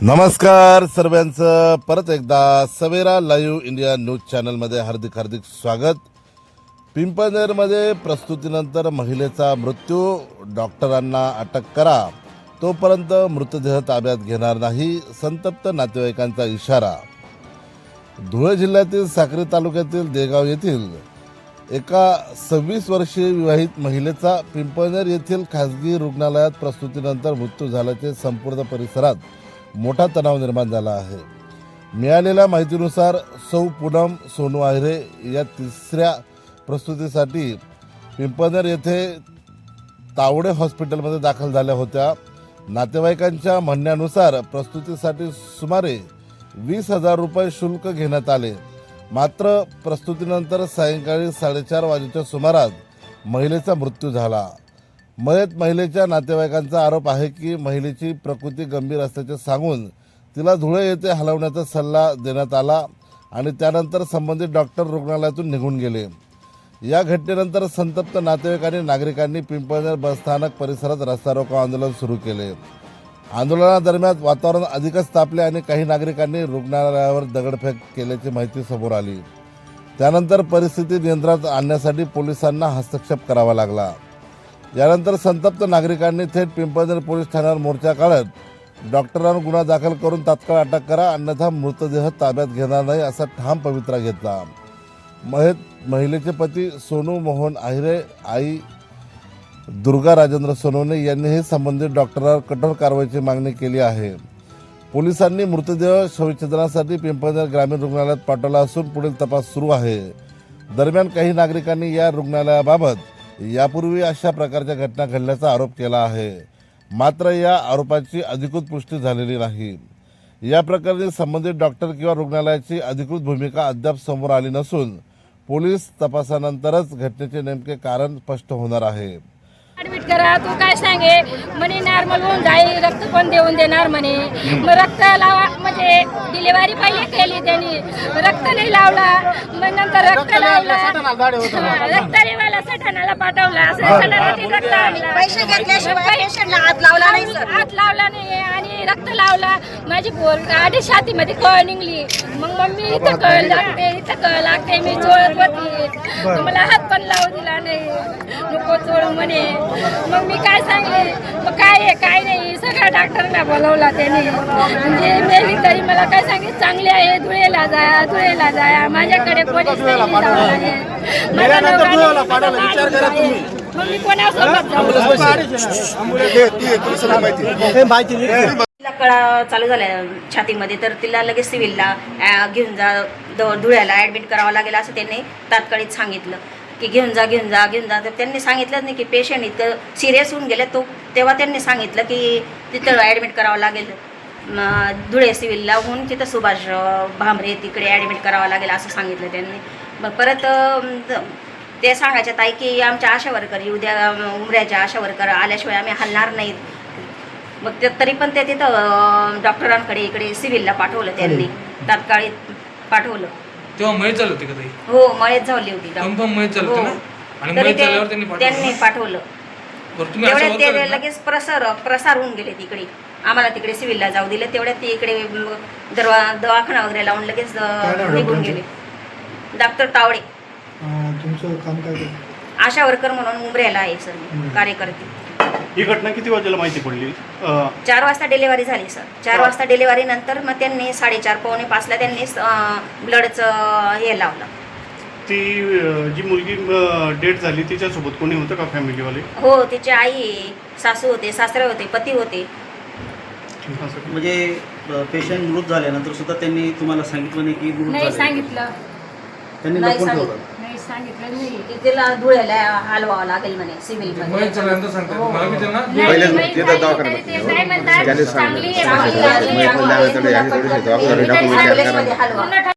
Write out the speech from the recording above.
नमस्कार सर्वांचं परत एकदा सवेरा लाईव्ह इंडिया न्यूज चॅनलमध्ये हार्दिक स्वागत। पिंपळनेरमध्ये प्रस्तुतीनंतर महिलेचा मृत्यू, डॉक्टरांना अटक करा, तोपर्यंत मृतदेह ताब्यात घेणार नाही, संतप्त नातेवाईकांचा इशारा। धुळे जिल्ह्यातील साक्री तालुक्यातील देगाव येथील एका 26 वर्षीय विवाहित महिलेचा पिंपळनेर येथील खासगी रुग्णालयात प्रस्तुतीनंतर मृत्यू झाल्याचे संपूर्ण परिसरात मोठा तणाव निर्माण झाला आहे। मिळालेल्या माहितीनुसार सौ पूनम सोनू आहिरे या तिसऱ्या प्रस्तुतीसाठी पिंपळनेर येथे तावडे हॉस्पिटलमध्ये दाखल झाल्या होत्या। नातेवाईकांच्या म्हणण्यानुसार प्रस्तुतीसाठी सुमारे 20,000 रुपये शुल्क घेण्यात आले। मात्र प्रस्तुतीनंतर सायंकाळी 4:30 वाजेच्या सुमारास महिलेचा मृत्यू झाला। मयत महिलेच्या नातेवाईकांचा आरोप आहे की महिलेची प्रकृती गंभीर असल्याचे सांगून तिला धुळे येथे हलवण्याचा सल्ला देण्यात आला आणि त्यानंतर संबंधित डॉक्टर रुग्णालयातून निघून गेले। या घटनेनंतर संतप्त नातेवाईक आणि नागरिकांनी पिंपळनेर बसस्थानक परिसरात रस्ता रोको आंदोलन सुरू केले। आंदोलनादरम्यान वातावरण अधिकच तापले आणि काही नागरिकांनी रुग्णालयावर दगडफेक केल्याची माहिती समोर आली। त्यानंतर परिस्थिती नियंत्रणात आणण्यासाठी पोलिसांना हस्तक्षेप करावा लागला। यानंतर संतप्त नागरिकांनी थेट पिंपळनेर पोलीस ठाण्यावर मोर्चा काढत डॉक्टरांवर गुन्हा दाखल करून तात्काळ अटक करा, अन्यथा मृतदेह ताब्यात घेणार नाही असा ठाम पवित्रा घेतला। महिलेचे पती सोनू मोहन आहिरे, आई दुर्गा राजेंद्र सोनवणे यांनीही संबंधित डॉक्टरांवर कठोर कारवाईची मागणी केली आहे। पोलिसांनी मृतदेह शवविच्छेदनासाठी पिंपळनेर ग्रामीण रुग्णालयात पाठवला असून पुढील तपास सुरू आहे। दरम्यान काही नागरिकांनी या रुग्णालयाबाबत यापूर्वी अशा प्रकारच्या घटना घडल्याचा आरोप केला आहे, मात्र या आरोपाची अधिकृत पुष्टी झालेली नाही। या प्रकरणी संबंधित डॉक्टर किंवा रुग्णालयाची अधिकृत भूमिका अद्याप समोर आली नसून पोलीस तपासानंतरच घटनेचे नेमके कारण स्पष्ट होणार आहे। ऍडमिट करा, तू काय सांगे म्हणे नॉर्मल होऊन जाईल, रक्त पण देऊन देणार म्हणे। मग रक्त लावा म्हणजे डिलिव्हरी पहिले केली त्यांनी, रक्त नाही लावला, मग नंतर रक्त लावला, रक्त देवाला सटाणाला पाठवला, रक्त आणला, पैसे घेतल्याशिवाय पेशंटला हात लावला नाही, हात लावला नाही आणि रक्त लावला। माझी पोर आधी छातीमध्ये कळ निघली, मग मम्मी इथं कळ लागते, इथं कळ लागते, मी चोळत होती, मला हात पण लावू दिला नाही, नको चोळू म्हणे। मग मी काय सांगले, मग काय आहे काय नाही सगळ्या डॉक्टरला बोलवला त्याने, म्हणजे मेली तरी मला काय सांगितलं चांगले आहे, धुळेला जाया माझ्याकडे कोणीच नाही मग मी कोणासोबत कळा चालू झाल्या छातीमध्ये, तर तिला लगेच सिव्हिलला घेऊन जा, धुळ्याला ॲडमिट करावं लागेल असं त्यांनी तात्काळिक सांगितलं की घेऊन जा। तर त्यांनी सांगितलंच नाही की पेशंट इतकं सिरियस होऊन गेले, तेव्हा त्यांनी सांगितलं की तिथं ॲडमिट करावं लागेल, धुळे सिव्हिलला होऊन तिथं सुभाष भामरे तिकडे ॲडमिट करावं लागेल असं सांगितलं त्यांनी। मग परत ते सांगायच्या ताई की आमच्या आशा वर्कर उद्या उमऱ्याच्या आशा वर्कर आल्याशिवाय आम्ही हलणार नाहीत। मग ते तरी पण ते तिथं डॉक्टरांकडे इकडे सिव्हिलला पाठवलं, त्यांनी तात्काळिक पाठवलं। तेव्हा मयत झाली होती का ताई? हो, मयत झाली होती, कन्फर्म मयत झाली होती ना? आणि तरी मयत झाल्यावर त्यांनी पाठवलं। तुम्ही तेवढ्यात आशा ते लगेच प्रसार होऊन गेले तिकडे, आम्हाला तिकडे सिव्हिलला जाऊ दिले, तेवढ्यात ते इकडे दवाखाना वगैरे लावून लगेच निघून गेले। डॉक्टर तावडे, तुमचं काम काय? आशा वर्कर म्हणून उमऱ्याला आहे सर, कार्यकर्ते। ही घटना किती वाजेला माहिती पडली? 4 वाजता डिलिव्हरी झाली सर। 4 वाजता डिलिव्हरी नंतर मग त्यांनी 4:30 पावणे 5ला त्यांनी ब्लडचं हे लावलं। ती जी मुलगी डेथ झाली तिच्यासोबत कोणी होतं का फॅमिलीवाले? हो, तिची आई, सासू होते, सासरे होते, पती होते। म्हणजे पेशंट मृत झाल्यानंतर सुद्धा त्यांनी तुम्हाला सांगितलं नाही की मृत नाही झाले? सांगितलं, त्यांनी नाही लपून ठेवलं? नाही सांगितलं नाही, की तिला धुळ्याला हलवावं लागेल म्हणे सिव्हिल मयत झाल्यानंतर सांगतात मला मी त्यांना मध्ये हलवा।